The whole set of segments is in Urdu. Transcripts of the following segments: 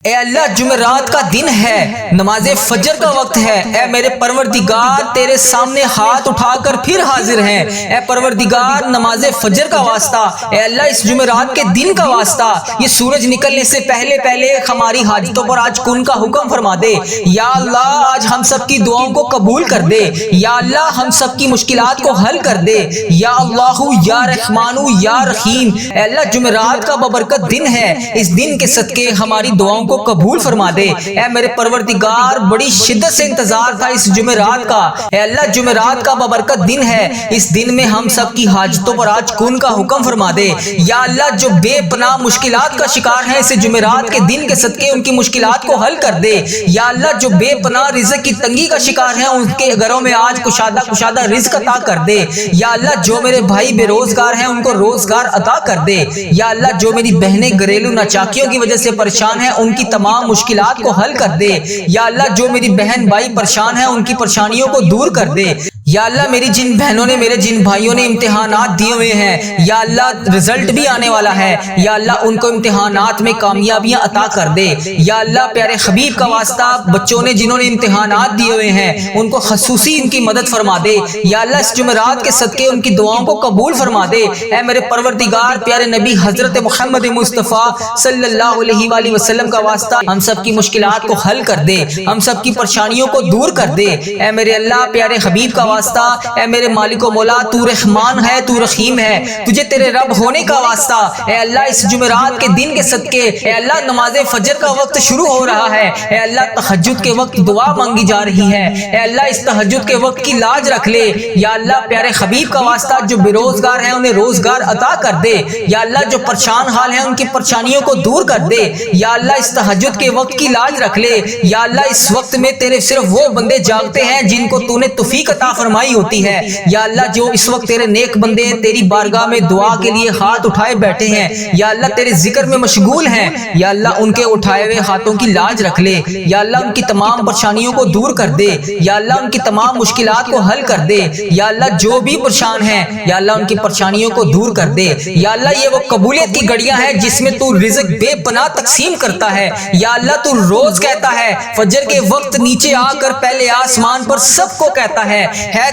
اے اللہ جمعرات کا دن ہے، نماز فجر کا وقت ہے، اے میرے پروردگار تیرے سامنے ہاتھ اٹھا کر پھر حاضر ہیں، اے پروردگار نماز فجر کا واسطہ، اے اللہ اس جمعرات کے دن کا واسطہ، یہ سورج نکلنے سے پہلے پہلے ہماری حاجتوں پر آج کن کا حکم فرما دے یا اللہ، آج ہم سب کی دعاؤں کو قبول کر دے یا اللہ، ہم سب کی مشکلات کو حل کر دے یا اللہ یا رحمان یا رحیم۔ اے اللہ جمعرات کا ببرکت دن ہے، اس دن کے صدقے ہماری دعاؤں کو قبول فرما دے، اے میرے پروردگار بڑی شدت سے انتظار تھا اس جمعرات کا، اے اللہ جمعرات کا ببرکت دن ہے، اس دن میں ہم سب کی حاجتوں پر آج کن کا حکم فرما دے یا اللہ، جو بے پناہ مشکلات کا شکار ہیں اس جمعرات کے دن کے صدقے ان کی مشکلات کو حل کر دے یا اللہ، جو بے پناہ رزق کی تنگی کا شکار ہیں ان کے گھروں میں آج کشادہ رزق عطا کر دے یا اللہ، جو میرے بھائی بے روزگار ہیں ان کو روزگار عطا کر دے یا اللہ، جو میری بہنیں گھریلو ناچاکیوں کی وجہ سے پریشان ہیں ان کی تمام مشکلات کو حل کر دے یا اللہ، جو میری بہن بھائی پریشان ہیں ان کی پریشانیوں کو دور کر دے یا اللہ، میری جن بہنوں نے میرے جن بھائیوں نے امتحانات دیے ہوئے ہیں یا اللہ رزلٹ بھی آنے والا ہے یا اللہ، ان کو امتحانات میں کامیابیاں عطا کر دے یا اللہ، پیارے حبیب کا واسطہ بچوں نے جنہوں نے امتحانات دیے ہوئے ہیں ان کو خصوصی ان کی مدد فرما دے یا اللہ، اس جمعرات کے صدقے ان کی دعاؤں کو قبول فرما دے، اے میرے پروردگار پیارے نبی حضرت محمد مصطفیٰ صلی اللہ علیہ وآلہ وسلم کا واسطہ ہم سب کی مشکلات کو حل کر دے، ہم سب کی پریشانیوں کو دور کر دے، اے میرے اللہ پیارے حبیب کا واسطہ، اے میرے مالک و مولا تو رحمان ہے، تو رحیم ہے، تجھے تیرے رب ہونے کا واسطہ، اے اللہ اس جمعرات کے دن کے صدقے، اے اللہ نماز فجر کا وقت شروع ہو رہا ہے، اے اللہ تہجد کے وقت دعا مانگی جا رہی ہے، اے اللہ اس تہجد کے وقت کی لاج رکھ لے یا اللہ، پیارے حبیب کا واسطہ جو بے روزگار ہیں انہیں روزگار عطا کر دے یا اللہ، جو پریشان حال ہیں ان کی پریشانیوں کو دور کر دے یا اللہ، اس تہجد کے وقت کی لاج رکھ لے یا اللہ، اس وقت میں تیرے صرف وہ بندے جاگتے ہیں جن کو تو نے توفیق عطا فرمائی ہوتی ہے یا اللہ، جو اس وقت تیرے نیک بندے تیری بارگاہ میں دعا کے لیے ہاتھ اٹھائے بیٹھے ہیں یا اللہ، تیرے ذکر میں مشغول ہیں یا اللہ، ان کے اٹھائے ہوئے ہاتھوں کی لاج رکھ لے یا اللہ، ان کی تمام پریشانیوں کو دور کر دے یا اللہ، ان کی تمام مشکلات کو حل کر دے یا اللہ، جو بھی پریشان ہیں یا اللہ ان کی پریشانیوں کو دور کر دے یا اللہ، یہ وہ قبولیت کی گھڑیاں ہیں جس میں تو رزق بے پناہ تقسیم کرتا ہے یا اللہ، تو روز کہتا ہے فجر کے وقت نیچے آ کر پہلے آسمان پر سب کو کہتا ہے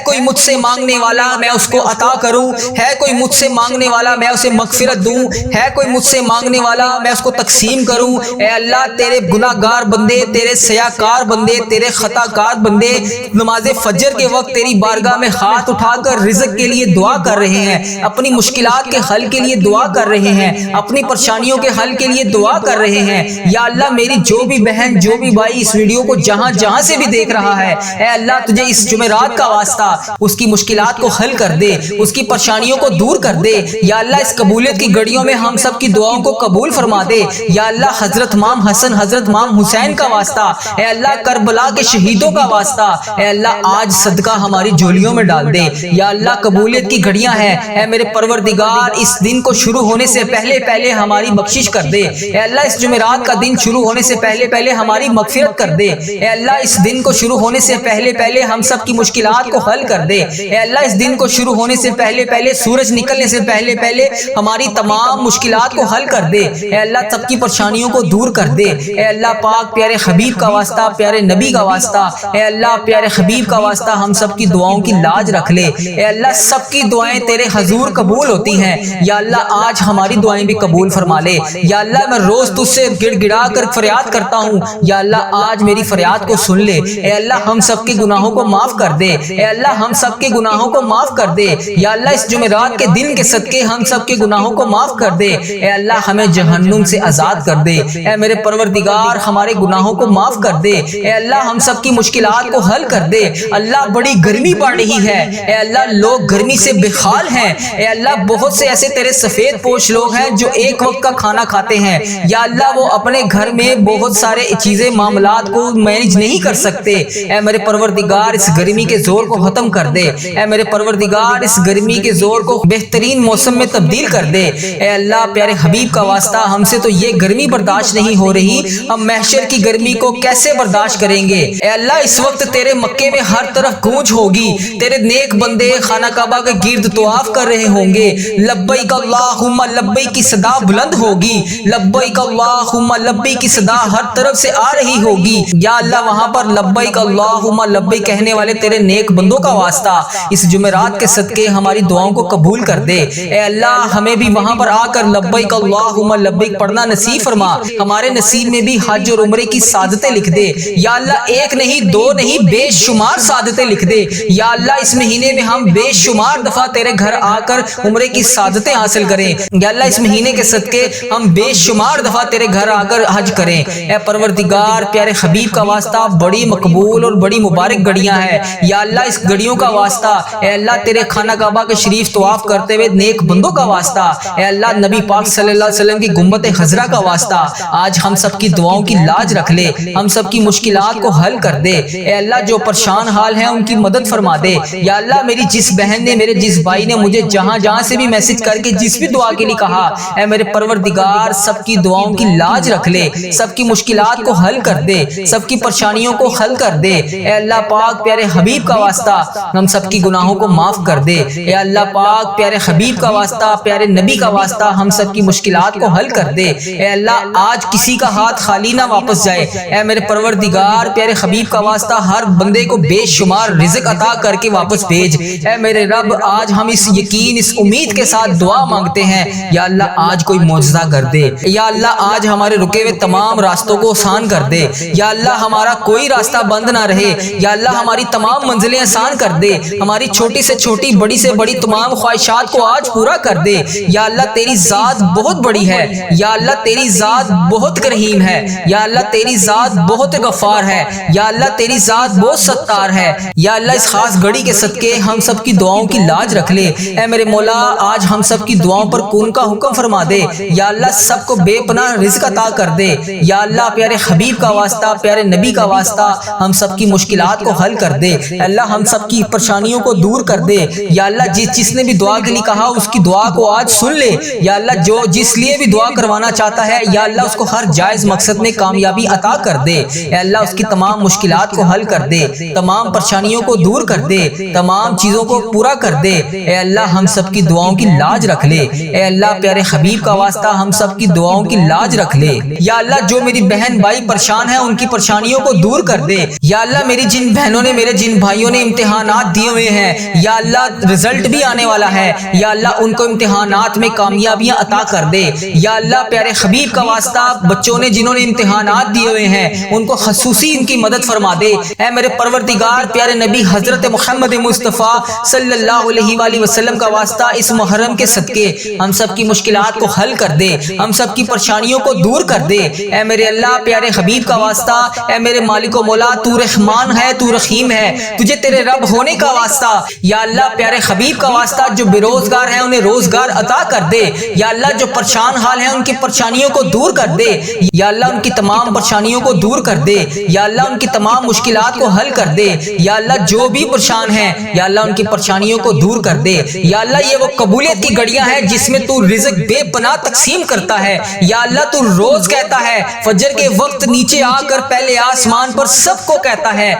کوئی مجھ سے مانگنے والا میں اس کو عطا کروں، ہے کوئی مجھ سے مانگنے والا میں اسے مغفرت دوں، ہے کوئی مجھ سے مانگنے والا میں اس کو تقسیم کروں، اے اللہ تیرے گناہ گار بندے، تیرے سیاکار بندے، تیرے خطا کار بندے نماز فجر کے وقت تیری بارگاہ میں ہاتھ اٹھا کر رزق کے لیے دعا کر رہے ہیں، اپنی مشکلات کے حل کے لیے دعا کر رہے ہیں، اپنی پریشانیوں کے حل کے لیے دعا کر رہے ہیں یا اللہ، میری جو بھی بہن جو بھی بھائی اس ویڈیو کو جہاں جہاں سے بھی دیکھ رہا ہے، اے اللہ تجھے اس جمعرات کا واسطہ اس کی مشکلات کو حل کر دے، اس کی پریشانیوں کو دور کر دے یا اللہ، اس قبولیت کی گھڑیوں میں ہم سب کی دعاؤں کو قبول فرما دے یا اللہ، حضرت امام حسن حضرت امام حسین کا واسطہ، اے اللہ کربلا کے شہیدوں کا واسطہ، اے اللہ آج صدقہ ہماری جھولیوں میں ڈال دے یا اللہ، قبولیت کی گھڑیاں ہیں، اے میرے پروردگار اس دن کو شروع ہونے سے پہلے پہلے ہماری بخشش کر دے، اے اللہ اس جمعرات کا دن شروع ہونے سے پہلے پہلے ہماری مغفرت کر دے، اے اللہ اس دن کو شروع ہونے سے پہلے پہلے ہم سب کی مشکلات کو حل کر دے، اے اللہ اس دن کو شروع ہونے سے پہلے پہلے سورج نکلنے سے پہلے پہلے ہماری تمام مشکلات کو حل کر دے، اے اللہ سب کی پریشانیوں کو دور کر دے، اے اللہ پاک پیارے حبیب کا واسطہ، پیارے نبی کا واسطہ، اے اللہ پیارے حبیب کا واسطہ ہم سب کی دعاؤں کی لاج رکھ لے، اے اللہ سب کی دعائیں تیرے حضور قبول ہوتی ہیں یا اللہ، آج ہماری دعائیں بھی قبول فرما لے یا اللہ، میں روز تجھ سے گڑ گڑا کر فریاد کرتا ہوں یا اللہ، آج میری فریاد کو سن لے، اے اللہ ہم سب کے گناہوں کو معاف کر دے، اے اللہ ہم سب کے گناہوں کو معاف کر دے یا اللہ، اس جمعرات کے دن کے صدقے ہم سب کے گناہوں کو معاف کر دے، اے اللہ ہمیں جہنم سے آزاد کر دے، اے میرے پروردگار ہمارے گناہوں کو معاف کر دے، اے اللہ ہم سب کی مشکلات کو حل کر دے، اللہ بڑی گرمی پڑ رہی ہے، اے اللہ لوگ گرمی سے بے حال ہیں، اے اللہ بہت سے ایسے تیرے سفید پوش لوگ ہیں جو ایک وقت کا کھانا کھاتے ہیں یا اللہ، وہ اپنے گھر میں بہت سارے چیزیں معاملات کو مینج نہیں کر سکتے، اے میرے پروردگار اس گرمی کے زور کو ختم کر دے۔ اے میرے پروردگار اس گرمی کے زور کو بہترین موسم میں تبدیل کر دے۔ اے اللہ پیارے حبیب کا واسطہ ہم سے تو یہ گرمی برداشت نہیں ہو رہی، ہم محشر کی گرمی کو کیسے برداشت کریں گے؟ اے اللہ اس وقت تیرے مکے میں ہر طرف گونج ہوگی، تیرے نیک بندے خانہ کعبہ کے گرد طواف کر رہے ہوں گے، لبیک اللہم لبیک کی صدا بلند ہوگی، لبیک اللہم لبیک کی صدا ہر طرف سے آ رہی ہوگی۔ یا اللہ وہاں پر لبیک اللہم لبیک کہنے والے تیرے نیک بندوں کا واسطہ اس جمعرات کے صدقے ہماری دعاؤں کو قبول کر دے۔ اے اللہ ہمیں بھی وہاں پر آ کر لبیک اللہم لبیک پڑھنا نصیب فرما، ہمارے نصیب میں بھی حج اور عمرے کی سعادتیں لکھ دے۔ یا اللہ ایک نہیں دو نہیں بے شمار سعادتیں لکھ دے۔ یا اللہ اس مہینے میں ہم بے شمار دفعہ تیرے گھر آ کر عمرے کی سعادتیں حاصل کریں۔ یا اللہ اس مہینے کے صدقے ہم بے شمار دفعہ تیرے گھر آ کر حج کریں۔ اے پروردگار پیارے حبیب کا واسطہ بڑی مقبول اور بڑی مبارک گھڑیاں ہیں، یا اللہ اس گھڑیوں کا واسطہ، اے اللہ تیرے خانہ کعبہ کے شریف طواف کرتے ہوئے نیک بندوں کا واسطہ، اے اللہ نبی پاک صلی اللہ علیہ وسلم کی گنبد خضرا کا واسطہ آج ہم سب کی دعاؤں کی لاج رکھ لے، ہم سب کی مشکلات کو حل کر دے۔ اے اللہ جو پریشان حال ہیں ان کی مدد فرما دے۔ یا اللہ میری جس بہن نے میرے جس بھائی نے مجھے جہاں جہاں سے بھی میسج کر کے جس بھی دعا کے لیے کہا، اے میرے پروردگار سب کی دعاؤں کی لاج رکھ لے، سب کی مشکلات کو حل کر دے، سب کی پریشانیوں کو حل کر دے۔ اے اللہ پاک پیارے حبیب کا واسطہ ہم سب کی گناہوں کو معاف کر دے۔ اے اللہ پاک پیارے حبیب کا واسطہ پیارے نبی کا واسطہ ہم سب کی مشکلات کو حل کر دے۔ اے اللہ آج کسی کا ہاتھ خالی نہ واپس جائے۔ اے میرے پروردگار پیارے حبیب کا واسطہ ہر بندے کو بے شمار رزق عطا کر کے واپس بھیج۔ اے میرے رب آج ہم اس یقین اس امید کے ساتھ دعا مانگتے ہیں، یا اللہ آج کوئی معجزہ کر دے، یا اللہ آج ہمارے رکے ہوئے تمام راستوں کو آسان کر دے، یا اللہ ہمارا کوئی راستہ بند نہ رہے، یا اللہ ہماری تمام منزلیں آسان کر دے، ہماری چھوٹی سے چھوٹی بڑی سے بڑی تمام خواہشات کو آج پورا کر دے۔ یا اللہ تیری ذات بہت بڑی ہے، یا اللہ تیری ذات بہت کریم ہے، یا اللہ تیری ذات بہت غفار ہے، یا اللہ تیری ذات بہت ستار ہے۔ یا اللہ اس خاص گھڑی کے صدقے ہم سب کی دعاؤں کی لاج رکھ لے۔ اے میرے مولا آج ہم سب کی دعاؤں پر کون کا حکم فرما دے، یا اللہ سب کو بے پناہ رزق عطا کر دے۔ یا اللہ پیارے حبیب کا واسطہ پیارے نبی کا واسطہ ہم سب کی مشکلات کو حل کر دے۔ اللہ ہم سب کی پریشانیوں کو دور کر دے۔ یا اللہ جس نے بھی دعا کے لیے کہا اس کی دعا کو آج سن لے۔ یا اللہ جو جس لیے بھی دعا کروانا چاہتا ہے، یا اللہ اس کو ہر جائز مقصد میں کامیابی عطا کر دے۔ اے اللہ اس کی تمام مشکلات کو حل کر دے، تمام پریشانیوں کو دور کر دے، تمام چیزوں کو پورا کر دے۔ اے اللہ ہم سب کی دعاؤں کی لاج رکھ لے۔ اے اللہ پیارے حبیب کا واسطہ ہم سب کی دعاؤں کی لاج رکھ لے۔ یا اللہ جو میری بہن بھائی پریشان ہیں ان کی پریشانیوں کو دور کر دے۔ یا اللہ میری جن بہنوں نے میرے جن بھائیوں نے امتحانات دیے ہوئے ہیں، یا اللہ رزلٹ بھی آنے والا ہے، یا اللہ ان کو امتحانات میں کامیابیاں عطا کر دے۔ یا اللہ پیارے حبیب کا واسطہ بچوں نے جنہوں نے امتحانات دیے ہوئے ہیں ان کو خصوصی ان کی مدد فرما دے۔ اے میرے پروردگار پیارے نبی حضرت محمد مصطفیٰ صلی اللہ علیہ وآلہ وسلم کا واسطہ اس محرم کے صدقے ہم سب کی مشکلات کو حل کر دے، ہم سب کی پریشانیوں کو دور کر دے۔ اے میرے اللہ پیارے حبیب کا واسطہ، اے میرے مالک و مولا تو رحمان ہے تو رحیم ہے، تجھے تیرے رب ہونے کا واسطہ، یا اللہ پیارے حبیب کا واسطہ جو بے روزگار ہیں انہیں روزگار عطا کر دے۔ یا اللہ جو پریشان حال ہیں ان کی پریشانیوں کو دور کر دے، یا اللہ ان کی تمام پریشانیوں کو دور کر دے، یا اللہ ان کی تمام مشکلات کو حل کر دے۔ یا اللہ جو بھی پریشان ہیں یا اللہ ان کی پریشانیوں کو دور کر دے۔ یا اللہ یہ وہ قبولیت کی گھڑیاں ہیں جس میں تو رزق بے پناہ تقسیم کرتا ہے۔ یا اللہ تو روز کہتا ہے فجر کے وقت نیچے آ کر پہلے آسمان پر سب کو کہتا ہے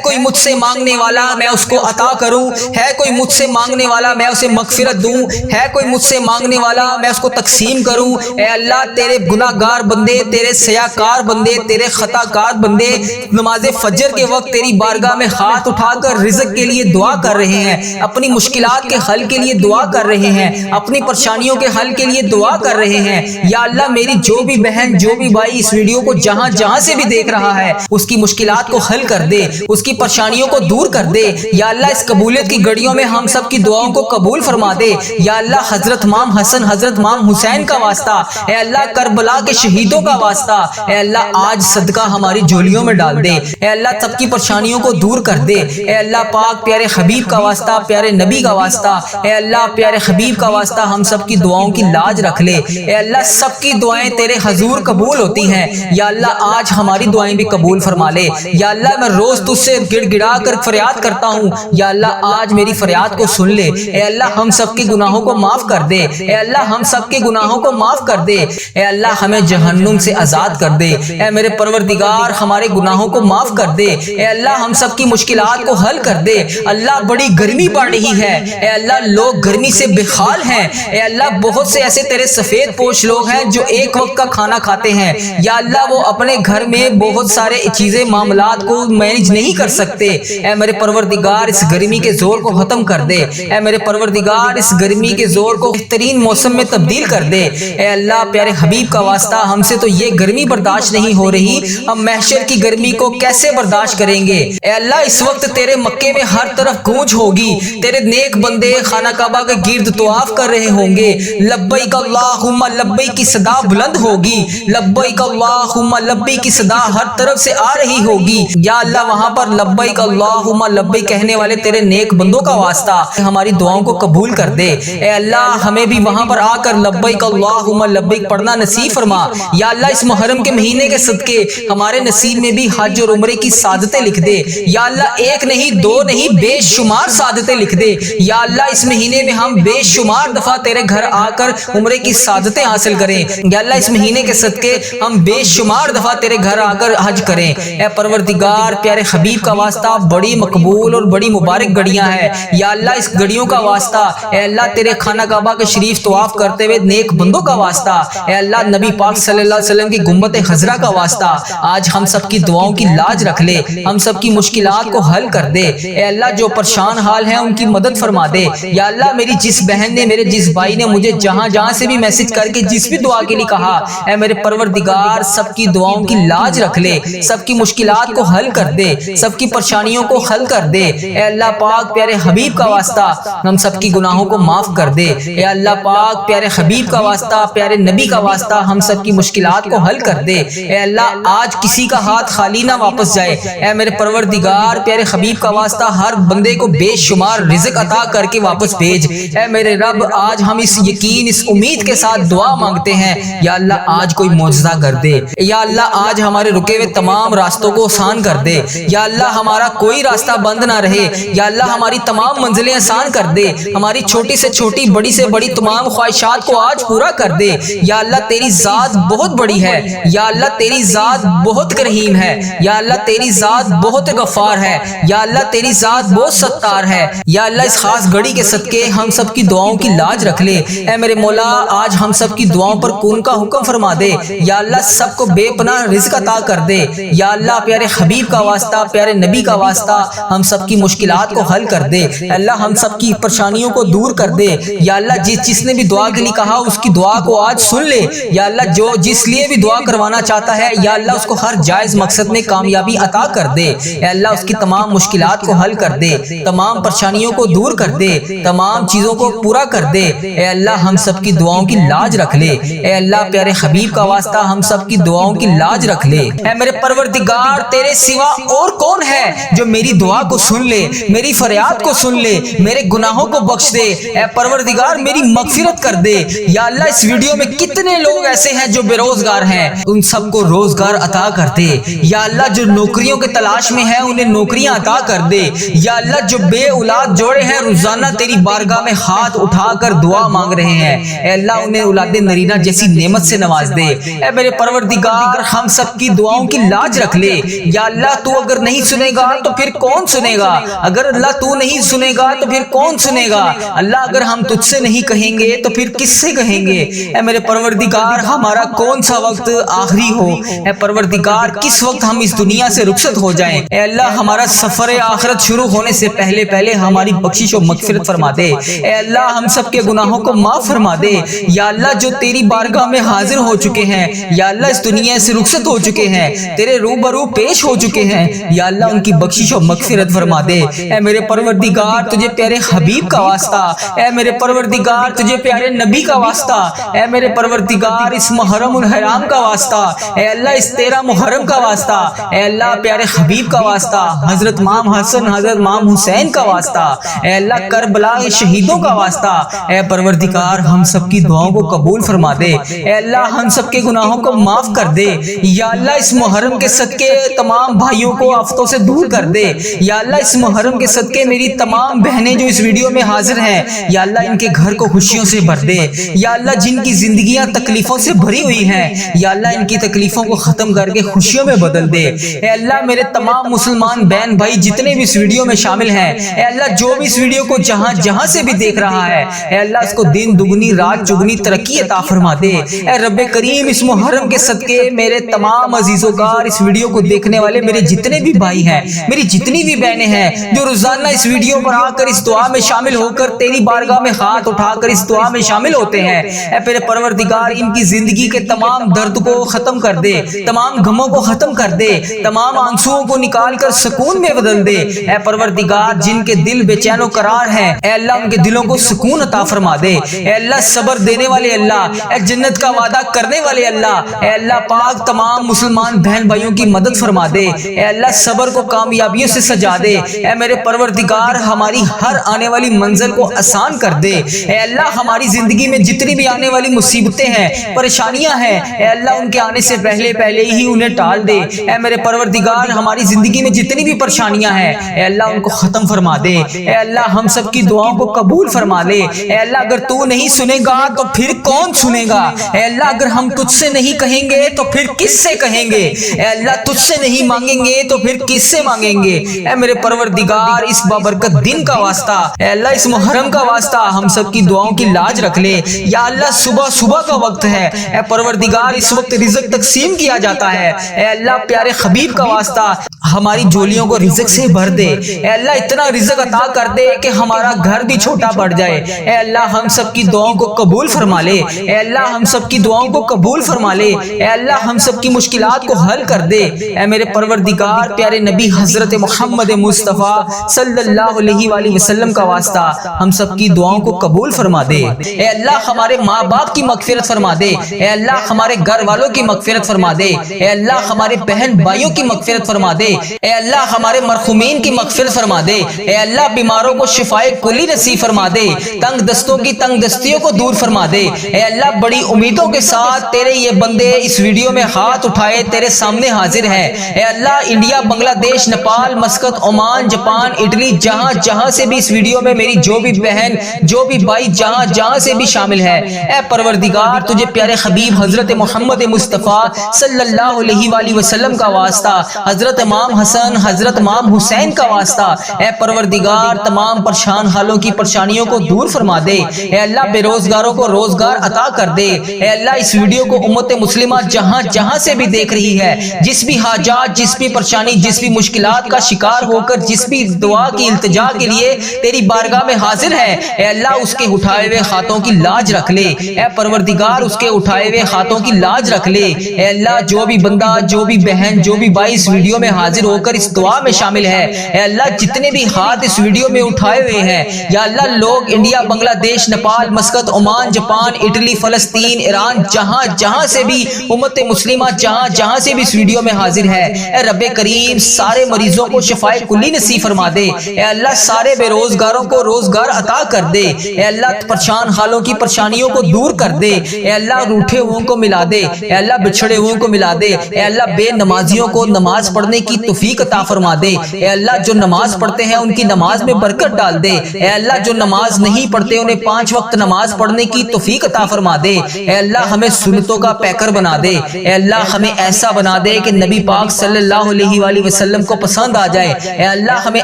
کوئی مجھ سے مانگنے والا میں اس کو عطا کروں، ہے کوئی مجھ سے مانگنے والا میں اسے مغفرت دوں، ہے کوئی مجھ سے مانگنے والا میں اس کو تقسیم کروں۔ اے اللہ تیرے گناہ گار بندے، تیرے سیاکار بندے، تیرے خطا کار بندے نماز فجر کے وقت تیری بارگاہ میں ہاتھ اٹھا کر رزق کے لیے دعا کر رہے ہیں، اپنی مشکلات کے حل کے لیے دعا کر رہے ہیں، اپنی پریشانیوں کے حل کے لیے دعا کر رہے ہیں۔ یا اللہ میری جو بھی بہن جو بھی بھائی اس ویڈیو کو جہاں جہاں سے بھی دیکھ رہا ہے اس کی مشکلات کو حل کر دے، اس کی پریشانیوں کو دور کر دے۔ یا اللہ اس قبولیت کی گھڑیوں میں ہم سب کی دعاؤں کو قبول فرما دے۔ یا اللہ حضرت امام حسن حضرت امام حسین کا واسطہ، اے اللہ کربلا کے شہیدوں کا واسطہ، اے اللہ آج صدقہ ہماری جھولیوں میں ڈال دے۔ اے اللہ سب کی پریشانیوں کو دور کر دے۔ اے اللہ پاک پیارے حبیب کا واسطہ پیارے نبی کا واسطہ، اے اللہ پیارے حبیب کا واسطہ ہم سب کی دعاؤں کی لاج رکھ لے۔ اے اللہ سب کی دعائیں تیرے حضور قبول ہوتی ہیں، یا اللہ آج ہماری دعائیں بھی قبول فرما لے۔ یا اللہ میں روز تجھ سے گڑ گڑا کر فریاد کرتا ہوں یا اللہ آج میری فریاد کو سن لے۔ اے اللہ ہم سب کے گناہوں کو معاف کر دے، اے اللہ ہم سب کے گناہوں کو معاف کر دے، اے اللہ ہمیں جہنم سے آزاد کر دے، اے میرے پروردگار ہمارے گناہوں کو معاف کر دے، اے اللہ ہم سب کی مشکلات کو حل کر دے۔ اللہ بڑی گرمی پڑ رہی ہے، اے اللہ لوگ گرمی سے بے حال ہیں، اے اللہ بہت سے ایسے تیرے سفید پوش لوگ ہیں جو ایک وقت کا کھانا کھاتے ہیں، یا اللہ وہ اپنے گھر میں بہت سارے چیزیں معاملات کو مینج نہیں کر سکتے۔ اے میرے پروردگار اس گرمی کے زور کو ختم کر دے، اے میرے پروردگار اس گرمی کے زور کو بہترین موسم میں تبدیل کر دے۔ اے اللہ پیارے حبیب کا واسطہ ہم سے تو یہ گرمی برداشت نہیں ہو رہی، ہم محشر کی گرمی کو کیسے برداشت کریں گے؟ اے اللہ اس وقت تیرے مکے میں ہر طرف گونج ہوگی، تیرے نیک بندے خانہ کعبہ کے گرد طواف کر رہے ہوں گے، لبیک اللہم لبیک کی صدا بلند ہوگی، لبیک اللہم لبیک کی صدا ہر طرف سے آ رہی ہوگی۔ یا اللہ وہاں پر لبیک اللہم لبیک کہنے والے تیرے نیک بندوں کا واسطہ ہماری دعاؤں کو قبول کر دے۔ اے اللہ ہمیں بھی وہاں پر آ کر لبیک اللہم لبیک پڑھنا نصیب فرما۔ یا اللہ اس محرم کے مہینے کے صدقے ہمارے نصیب میں بھی حج اور عمرے کی سعادتیں لکھ دے۔ یا اللہ ایک نہیں دو نہیں بے شمار سعادتیں لکھ دے۔ یا اللہ اس مہینے میں ہم بے شمار دفعہ تیرے گھر آ کر عمرے کی سعادتیں حاصل کریں۔ یا اللہ اس مہینے کے صدقے ہم بے شمار دفعہ تیرے گھر آ کر حج کریں۔ اے پروردگار پیارے حبیب کا واسطہ بڑی مقبول اور بڑی مبارک گھڑیاں ہیں، یا اللہ اس گھڑیوں کا واسطہ اے اللہ تیرے خانہ کعبہ کے شریف طواف کرتے ہوئے نیک بندوں کا واسطہ، اے اللہ نبی پاک صلی اللہ علیہ وسلم کی گنبد خضرا کا واسطہ آج ہم سب کی دعاؤں کی لاج رکھ لے، ہم سب کی مشکلات کو حل کر دے۔ اے اللہ جو پریشان حال ہیں ان کی مدد فرما دے۔ یا اللہ میری جس بہن نے میرے جس بھائی نے مجھے جہاں جہاں سے بھی میسج کر کے جس بھی دعا کے لیے کہا، اے میرے پروردگار سب کی دعاؤں کی لاج رکھ لے، سب کی مشکلات کو حل کر دے، سب کی پریشانیوں کو حل کر دے۔ اے اللہ پاک پیارے حبیب کا واسطہ ہم سب کی گناہوں کو معاف کر دے۔ اے اللہ پاک پیارے حبیب کا واسطہ پیارے نبی کا واسطہ ہم سب کی مشکلات کو حل کر دے۔ اے اللہ آج کسی کا ہاتھ خالی نہ واپس جائے۔ اے میرے پروردگار پیارے حبیب کا واسطہ ہر بندے کو بے شمار رزق عطا کر کے واپس بھیج۔ اے میرے رب آج ہم اس یقین اس امید کے ساتھ دعا مانگتے ہیں، یا اللہ آج کوئی معجزہ کر دے، یا اللہ آج ہمارے رکے ہوئے تمام راستوں کو آسان کر دے، یا اللہ ہمارا کوئی راستہ بند نہ رہے، یا اللہ ہماری تمام منزلیں آسان کر دے، ہماری چھوٹی سے چھوٹی بڑی سے بڑی تمام خواہشات کو آج پورا کر دے۔ یا اللہ تیری ذات بہت بڑی ہے، یا اللہ تیری ذات بہت کریم ہے، یا اللہ تیری ذات بہت غفار ہے، یا اللہ تیری ذات بہت ستار ہے۔ یا اللہ اس خاص گھڑی کے صدقے ہم سب کی دعاؤں کی لاج رکھ لے۔ اے میرے مولا آج ہم سب کی دعاؤں پر کون کا حکم فرما دے، یا اللہ سب کو بے پناہ رزق عطا کر دے۔ یا اللہ پیارے حبیب کا واسطہ پیارے نبی کا واسطہ ہم سب کی مشکلات کو حل کر دے۔ اللہ ہم سب کی پریشانیوں کو دور کر دے۔ یا اللہ جس نے بھی دعا کے لیے کہا اس کی دعا کو آج سن لے۔ یا اللہ جو جس لیے بھی دعا کروانا چاہتا ہے، یا اللہ اس کو ہر جائز مقصد میں کامیابی عطا کر دے۔ اے اللہ اس کی تمام مشکلات کو حل کر دے، تمام پریشانیوں کو دور کر دے، تمام چیزوں کو پورا کر دے۔ اے اللہ ہم سب کی دعاؤں کی لاج رکھ لے۔ اے اللہ پیارے حبیب کا واسطہ ہم سب کی دعاؤں کی لاج رکھ لے۔ اے میرے پروردگار تیرے سوا اور کون ہے جو میری دعا کو سن لے، میری فریاد کو سن لے، میرے گناہوں کو بخش دے۔ اے پروردگار میری مغفرت کر دے۔ یا اللہ اس ویڈیو میں کتنے لوگ ایسے ہیں جو بے روزگار ہیں، ان سب کو روزگار عطا کر دے۔ یا اللہ جو نوکریوں کے تلاش میں ہیں انہیں نوکریاں عطا کر دے۔ یا اللہ جو بے اولاد جوڑے ہیں روزانہ تیری بارگاہ میں ہاتھ اٹھا کر دعا مانگ رہے ہیں، اے اللہ انہیں اولاد نرینہ جیسی نعمت سے نواز دے۔ اے میرے پروردگار ہم سب کی دعاؤں کی لاج رکھ لے۔ یا اللہ تو اگر نہیں سنے گا تو پھر کون سنے گا؟ اگر اللہ تو نہیں سنے گا تو پھر کون سنے گا؟ اللہ اگر ہم تجھ سے نہیں کہیں گے تو پھر کس سے کہیں گے؟ اے میرے پروردگار ہمارا کون سا وقت آخری ہو، اے پروردگار کس وقت ہم اس دنیا سے رخصت ہو جائیں، اے اللہ ہمارا سفر آخرت شروع ہونے سے پہلے پہلے ہماری بخشش و مغفرت فرما دے۔ اے اللہ ہم سب کے گناہوں کو معاف فرما دے۔ یا اللہ جو تیری بارگاہ میں حاضر ہو چکے ہیں، یا اللہ اس دنیا سے رخصت ہو چکے ہیں، تیرے روبرو پیش ہو چکے ہیں، یا اللہ ان کی بخشش و مغفرت فرما دے۔ اے میرے پروردگار تجھے پیارے حبیب کا واسطہ، اے میرے پروردگار تجھے پیارے نبی کا واسطہ، اے میرے پروردگار اس محرم الحرام کا واسطہ، اے اللہ اس 13 محرم کا واسطہ، اے اللہ پیارے حبیب کا واسطہ، حضرت امام حسن حضرت امام حسین کا واسطہ، اے اللہ کربلا کے شہیدوں کا واسطہ، اے پروردگار ہم سب کی دعاؤں کو قبول فرما دے۔ اے اللہ ہم سب کے گناہوں کو معاف کر دے۔ یا اللہ اس محرم کے صدقے تمام بھائیوں کو آفتوں سے دور کر دے۔ یا اللہ اس محرم کے صدقے میری تمام بہنیں جو اس ویڈیو میں حاضر ہیں یا اللہ ان کے گھر کو خوشیوں سے بھر دے، یا اللہ جن کی زندگیاں تکلیفوں سے بھری ہوئی ہیں یا اللہ ان کی تکلیفوں کو ختم کر کے خوشیوں میں بدل دے۔ اے اللہ میرے تمام مسلمان بہن بھائی جتنے بھی اس ویڈیو میں شامل ہیں، اے اللہ جو بھی اس ویڈیو کو جہاں سے بھی دیکھ رہا ہے، اے اللہ اس کو دن دگنی رات چگنی ترقی عطا فرما دے۔ اے رب کریم اس محرم کے صدقے میرے تمام عزیزوں کا اس ویڈیو کو دیکھنے والے میرے جتنے بھی بھائی ہیں، میری جتنی بھی بہنیں ہیں جو روزانہ اس ویڈیو پر آ کر اس دعا میں شامل ہو کر تیری بارگاہ میں ہاتھ اٹھا کر اس دعا میں شامل ہوتے ہیں، اے میرے پروردگار ان کی زندگی کے تمام درد کو ختم کر دے، تمام غموں کو ختم کر دے، تمام آنسوؤں کو نکال کر سکون میں بدل دے۔ اے پروردگار جن کے دل بے چین و قرار ہیں، اے اللہ ان کے دلوں کو سکون عطا فرما دے۔ اے اللہ صبر دینے والے اللہ، اے جنت کا وعدہ کرنے والے اللہ، اے اللہ پاک تمام مسلمان بہن بھائیوں کی مدد فرما دے۔ اے اللہ صبر کو کامیابیوں سے سجا دے۔ اے میرے پروردگار ہماری ہر آنے والی منزل کو آسان کر دے۔ اے اللہ ہماری زندگی میں جتنی بھی آنے والی مصیبتیں ہیں، پریشانیاں ہیں، اے اللہ ان کے آنے سے پہلے ہی انہیں ٹال دے۔ اے میرے پروردگار ہماری زندگی میں جتنی بھی پریشانیاں ہیں، اے اللہ ان کو ختم فرما دے۔ اے اللہ ہم سب کی دعاؤں کو قبول فرما لے۔ اے اللہ اگر تو نہیں سنے گا تو پھر کون سنے گا؟ اے اللہ اگر ہم تجھ سے نہیں کہیں گے تو پھر کس سے کہیں گے؟ اے اللہ تجھ سے نہیں مانگیں گے تو پھر کس سے مانگیں گے؟ اے میرے پروردگار اس بابرکت دن کا واسطہ، اے اللہ اس محرم کا واسطہ ہم سب کی دعاؤں کی لاج رکھ لے۔ یا اللہ صبح کا وقت ہے، اے پروردگار اس وقت رزق تقسیم کیا جاتا ہے، اے اللہ پیارے حبیب کا واسطہ ہماری جولیوں کو رزق سے بھر دے۔ اے اللہ اتنا رزق عطا کر دے کہ ہمارا گھر بھی چھوٹا پڑ جائے۔ اے اللہ ہم سب کی دعاؤں کو قبول فرما لے۔ اے اللہ ہم سب کی دعاؤں کو قبول فرما لے۔ اے اللہ ہم سب کی مشکلات کو حل کر دے۔ اے میرے پروردگار پیارے نبی حضرت محمد مصطفیٰ صلی اللہ علیہ وآلہ وسلم کا واسطہ ہم سب کی دعاؤں کو قبول فرما دے۔ اے اللہ ہمارے ماں باپ کی مغفرت فرما دے۔ اے اللہ ہمارے گھر والوں کی مغفرت فرما دے۔ اے اللہ ہمارے بہن بھائیوں کی مغفرت فرما دے۔ اے اللہ ہمارے مرحومین کی مغفرت فرما دے۔ اے اللہ بیماروں کو شفائے کلی نصیب فرما دے۔ تنگ دستوں کی تنگ دستیوں کو دور فرما دے۔ اے اللہ بڑی امیدوں کے ساتھ تیرے یہ بندے اس ویڈیو میں ہاتھ اٹھائے تیرے سامنے حاضر ہیں۔ اے اللہ انڈیا، بنگلہ دیش، Nepal, Muscat, Oman, Japan, Italy, جہاں سے بھی اس ویڈیو میں میری جو بھی بہن جو بھی بھائی جہاں سے بھی شامل ہے، اے پروردگار تجھے پیارے حبیب حضرت محمد مصطفیٰ صلی اللہ علیہ وآلہ وسلم کا واسطہ، حضرت امام حسن، حضرت امام حسین کا واسطہ، اے پروردگار تمام پریشان حالوں کی پریشانیوں کو دور فرما دے۔ اے اللہ بے روزگاروں کو روزگار عطا کر دے۔ اے اللہ اس ویڈیو کو امت مسلمہ جہاں سے بھی دیکھ رہی ہے، جس بھی حاجات، جس بھی پریشانی، جس بھی مشکلات کا شکار ہو کر جس بھی دعا کی التجا کے لیے تیری بارگاہ میں حاضر ہے، اے اللہ اس کے اٹھائے ہوئے ہاتھوں کی لاج رکھ لے۔ اے پروردگار اس کے اٹھائے ہوئے ہاتھوں کی لاج رکھ لے۔ اے اللہ جو بھی بندہ، جو بھی بہن، جو بھی بھائی اس ویڈیو میں حاضر ہو کر اس دعا میں شامل ہے، اے اللہ جتنے بھی ہاتھ اس ویڈیو میں اٹھائے ہوئے ہیں، یا اللہ لوگ انڈیا، بنگلہ دیش، Nepal, Muscat, Oman, Japan, Italy, فلسطین، ایران، جہاں سے بھی امت مسلمہ جہاں سے بھی اس ویڈیو میں حاضر ہے، اے رب کریم سارے مریضوں کو شفائے کلی نصیب فرما دے۔ اے اللہ سارے بے روزگاروں کو روزگار عطا کر دے۔ اے اللہ پریشان حالوں کی پریشانیوں کو دور کر دے۔ اے اللہ روٹھے ہوئوں کو ملا دے۔ اے اللہ بچھڑے ہوئوں کو ملا دے۔ اے اللہ بے نمازیوں کو نماز پڑھنے کی توفیق عطا فرما دے۔ اے اللہ جو نماز پڑھتے ہیں ان کی نماز میں برکت ڈال دے۔ اے اللہ جو نماز نہیں پڑھتے انہیں 5 وقت نماز پڑھنے کی توفیق عطا فرما دے۔ اے اللہ ہمیں سنتوں کا پیکر بنا دے۔ اے اللہ ہمیں ایسا بنا دے کہ نبی پاک صلی اللہ علیہ وآلہ وسلم کو پسند آ جائے۔ اے اللہ ہمیں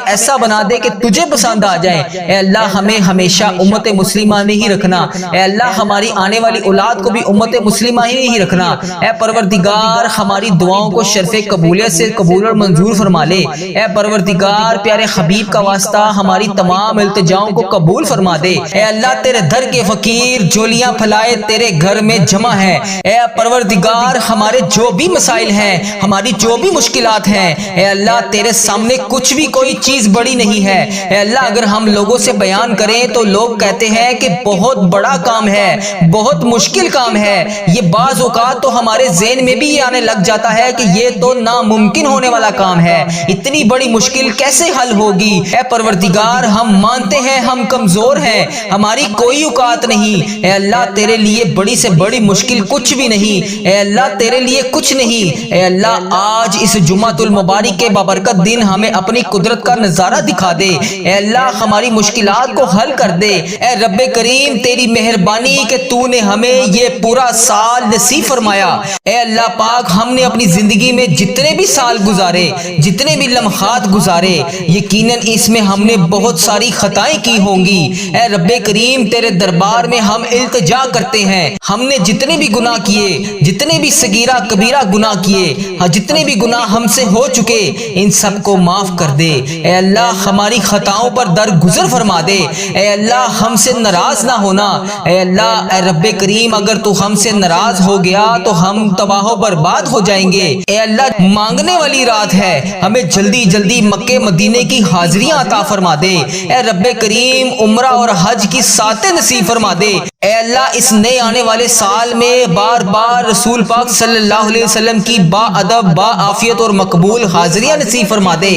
ایسا بنا دے کہ تجھے پسند آ جائے۔ اے اللہ ہمیں ہمیشہ امت مسلمہ میں ہی رکھنا۔ اے اللہ ہماری آنے والی اولاد کو بھی امت مسلمہ ہی رکھنا۔ اے پروردگار ہماری دعاؤں کو شرف قبولیت سے قبول اور منظور فرما لے۔ اے پروردگار پیارے حبیب کا واسطہ ہماری تمام التجاؤں کو قبول فرما دے۔ اے اللہ تیرے در کے فقیر جولیاں پھلائے تیرے گھر میں جمع ہے۔ اے پروردگار ہمارے جو بھی مسائل ہیں، ہماری جو بھی مشکلات ہیں، اے اللہ تیرے سامنے کچھ بھی کوئی چیز بڑی نہیں ہے۔ اے اللہ اگر ہم لوگوں سے بیان کریں تو لوگ کہتے ہیں کہ بہت بڑا کام ہے، بہت مشکل کام ہے۔ یہ بعض اوقات تو ہمارے ذہن میں بھی یہ آنے لگ جاتا ہے کہ یہ تو ناممکن ہونے والا کام ہے، اتنی بڑی مشکل کیسے حل ہوگی؟ اے پروردگار ہم مانتے ہیں ہم کمزور ہیں، ہماری کوئی اوقات نہیں۔ اے اللہ تیرے لیے بڑی سے بڑی مشکل کچھ بھی نہیں۔ اے اللہ تیرے لیے کچھ نہیں۔ اے اللہ آج اس جمعۃ المبارک کے بابرکت دن ہمیں اپنی قدرت کا نظارہ دکھا دے، اے اللہ ہماری مشکلات کو حل کر دے، اے رب کریم تیری مہربانی کہ تو نے ہمیں یہ پورا سال نصیب فرمایا۔ اے اللہ پاک ہم نے اپنی زندگی میں جتنے بھی سال گزارے، جتنے بھی لمحات گزارے، یقیناً اس میں ہم نے بہت ساری خطائیں کی ہوں گی۔ اے رب کریم تیرے دربار میں ہم التجا کرتے ہیں، ہم نے جتنے بھی گناہ کیے، جتنے بھی صغیرہ کبیرہ گناہ کیے، جتنے بھی گناہ ہم سے ہو چکے، ان سب کو معاف کر دے۔ اے اللہ ہماری خطاؤں پر درگزر فرما دے۔ اے اللہ ہم سے ناراض نہ ہونا۔ اے اللہ اے رب کریم اگر تو ہم سے ناراض ہو گیا تو ہم تباہ و برباد ہو جائیں گے۔ اے اللہ مانگنے والی رات ہے، ہمیں جلدی جلدی مکے مدینے کی حاضریاں عطا فرما دے۔ اے رب کریم عمرہ اور حج کی ساتیں نصیب فرما دے۔ اے اللہ اس نئے آنے والے سال میں بار بار رسول پاک صلی اللہ علیہ وسلم کی با ادب با عافیت اور مقبول حاضریاں نصیب فرما دے۔